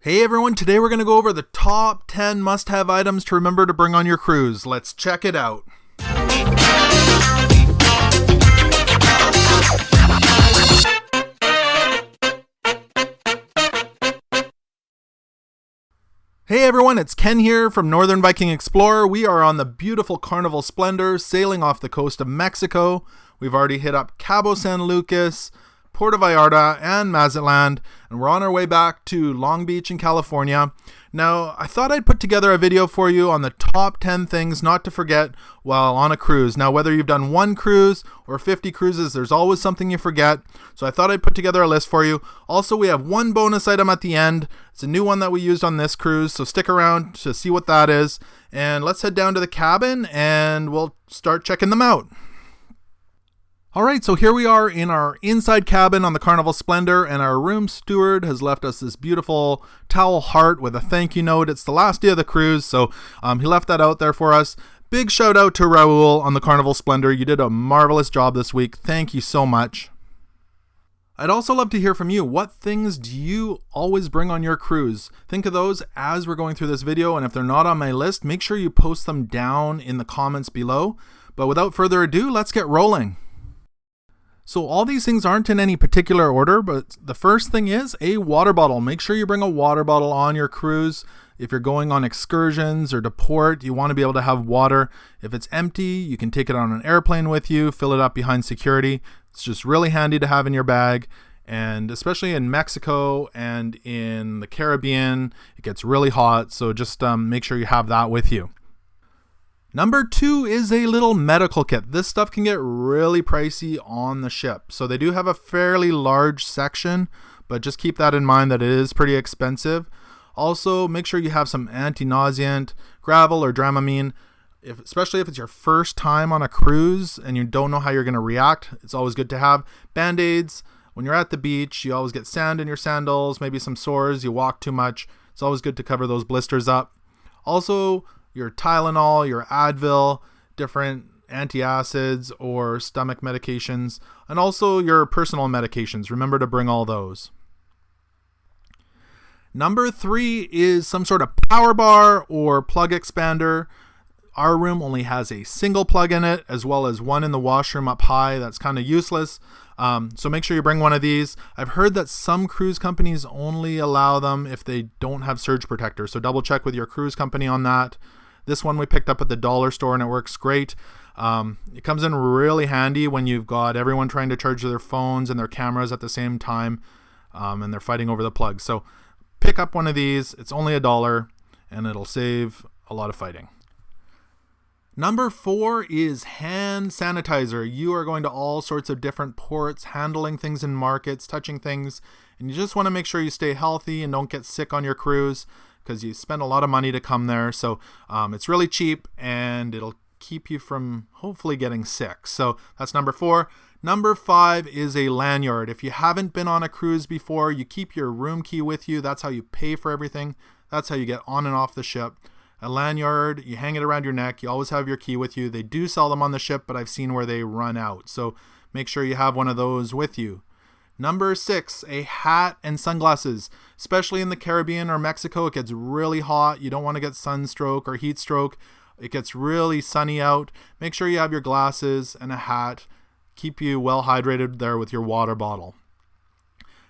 Hey everyone, today we're going to go over the top 10 must-have items to remember to bring on your cruise. Let's check it out. Hey everyone, it's Ken here from Northern Viking Explorer. We are on the beautiful Carnival Splendor, sailing off the coast of Mexico. We've already hit up Cabo San Lucas, Puerto Vallarta, and Mazatlan, and we're on our way back to Long Beach in California. Now, I thought I'd put together a video for you on the top 10 things not to forget while on a cruise. Now, whether you've done one cruise or 50 cruises, there's always something you forget, so I thought I'd put together a list for you. Also, we have one bonus item at the end. It's a new one that we used on this cruise, so stick around to see what that is. And let's head down to the cabin, and we'll start checking them out. Alright, so here we are in our inside cabin on the Carnival Splendor, and our room steward has left us this beautiful towel heart with a thank you note. It's the last day of the cruise, so he left that out there for us. Big shout out to Raul on the Carnival Splendor. You did a marvelous job this week. Thank you so much. I'd also love to hear from you. What things do you always bring on your cruise? Think of those as we're going through this video, and if they're not on my list, make sure you post them down in the comments below. But without further ado, let's get rolling. So all these things aren't in any particular order, but the first thing is a water bottle. Make sure you bring a water bottle on your cruise. If you're going on excursions or to port, you want to be able to have water. If it's empty, you can take it on an airplane with you, fill it up behind security. It's just really handy to have in your bag. And especially in Mexico and in the Caribbean, it gets really hot. So just make sure you have that with you. Number 2 is a little medical kit. This stuff can get really pricey on the ship. So they do have a fairly large section, but just keep that in mind that it is pretty expensive. Also, make sure you have some anti-nauseant, Gravel or Dramamine. Especially if it's your first time on a cruise and you don't know how you're going to react, it's always good to have. Band-Aids. When you're at the beach, you always get sand in your sandals, maybe some sores, you walk too much. It's always good to cover those blisters up. Also, your Tylenol, your Advil, different antacids or stomach medications, and also your personal medications. Remember to bring all those. Number 3 is some sort of power bar or plug expander. Our room only has a single plug in it, as well as one in the washroom up high. That's kind of useless. So make sure you bring one of these. I've heard that some cruise companies only allow them if they don't have surge protectors. So double check with your cruise company on that. This one we picked up at the dollar store and it works great. It comes in really handy when you've got everyone trying to charge their phones and their cameras at the same time, and they're fighting over the plug. So pick up one of these. It's only $1 and it'll save a lot of fighting. Number 4 is hand sanitizer. You are going to all sorts of different ports, handling things in markets, touching things, and you just want to make sure you stay healthy and don't get sick on your cruise, because you spend a lot of money to come there. So it's really cheap and it'll keep you from hopefully getting sick. So that's number 4. Number 5 is a lanyard. If you haven't been on a cruise before, you keep your room key with you. That's how you pay for everything. That's how you get on and off the ship. A lanyard, you hang it around your neck. You always have your key with you. They do sell them on the ship, but I've seen where they run out. So make sure you have one of those with you. Number 6, a hat and sunglasses. Especially in the Caribbean or Mexico, it gets really hot. You don't want to get sunstroke or heat stroke. It gets really sunny out. Make sure you have your glasses and a hat. Keep you well hydrated there with your water bottle.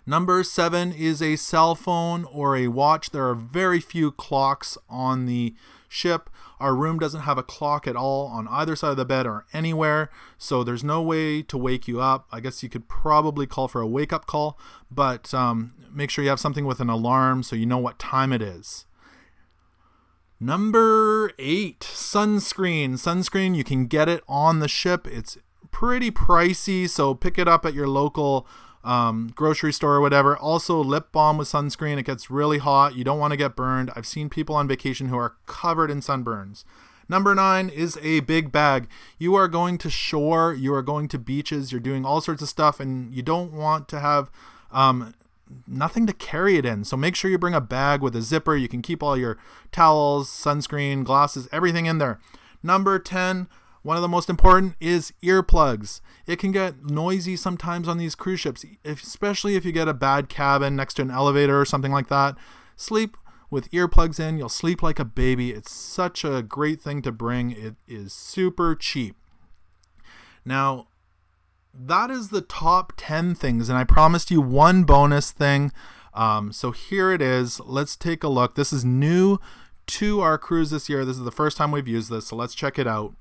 Number 7 is a cell phone or a watch. There are very few clocks on the ship. Our room doesn't have a clock at all on either side of the bed or anywhere, so there's no way to wake you up. I guess you could probably call for a wake-up call, but make sure you have something with an alarm so you know what time it is. Number 8, sunscreen. Sunscreen, you can get it on the ship. It's pretty pricey, so pick it up at your local grocery store or whatever. Also, lip balm with sunscreen. It gets really hot. You don't want to get burned. I've seen people on vacation who are covered in sunburns. Number 9 is a big bag. You are going to shore, you are going to beaches, you're doing all sorts of stuff, and you don't want to have nothing to carry it in. So make sure you bring a bag with a zipper. You can keep all your towels, sunscreen, glasses, everything in there. Number 10, one of the most important, is earplugs. It can get noisy sometimes on these cruise ships, especially if you get a bad cabin next to an elevator or something like that. Sleep with earplugs in. You'll sleep like a baby. It's such a great thing to bring. It is super cheap. Now, that is the top 10 things, and I promised you one bonus thing. So here it is. Let's take a look. This is new to our cruise this year. This is the first time we've used this, so let's check it out.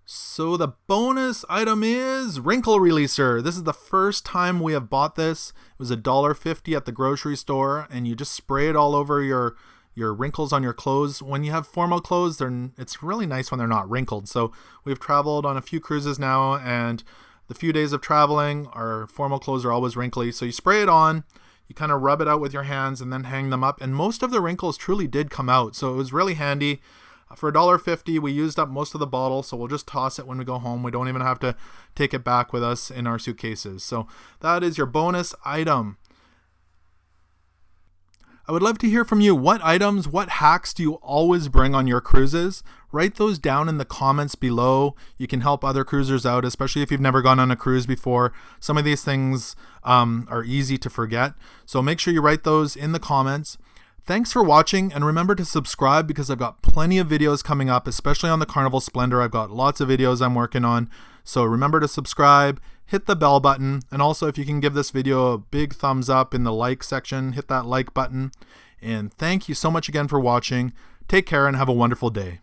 So the bonus item is wrinkle releaser. This is the first time we have bought this. It was $1.50 at the grocery store, and you just spray it all over your wrinkles on your clothes. When you have formal clothes, it's really nice when they're not wrinkled. So we've traveled on a few cruises now, and the few days of traveling, our formal clothes are always wrinkly. So you spray it on, you kind of rub it out with your hands, and then hang them up. And most of the wrinkles truly did come out, so it was really handy. For $1.50, we used up most of the bottle, so we'll just toss it when we go home. We don't even have to take it back with us in our suitcases. So that is your bonus item. I would love to hear from you. What items, what hacks do you always bring on your cruises? Write those down in the comments below. You can help other cruisers out, especially if you've never gone on a cruise before. Some of these things are easy to forget. So make sure you write those in the comments. Thanks for watching, and remember to subscribe because I've got plenty of videos coming up, especially on the Carnival Splendor. I've got lots of videos I'm working on. So remember to subscribe, hit the bell button, and also if you can give this video a big thumbs up in the like section, hit that like button. And thank you so much again for watching. Take care and have a wonderful day.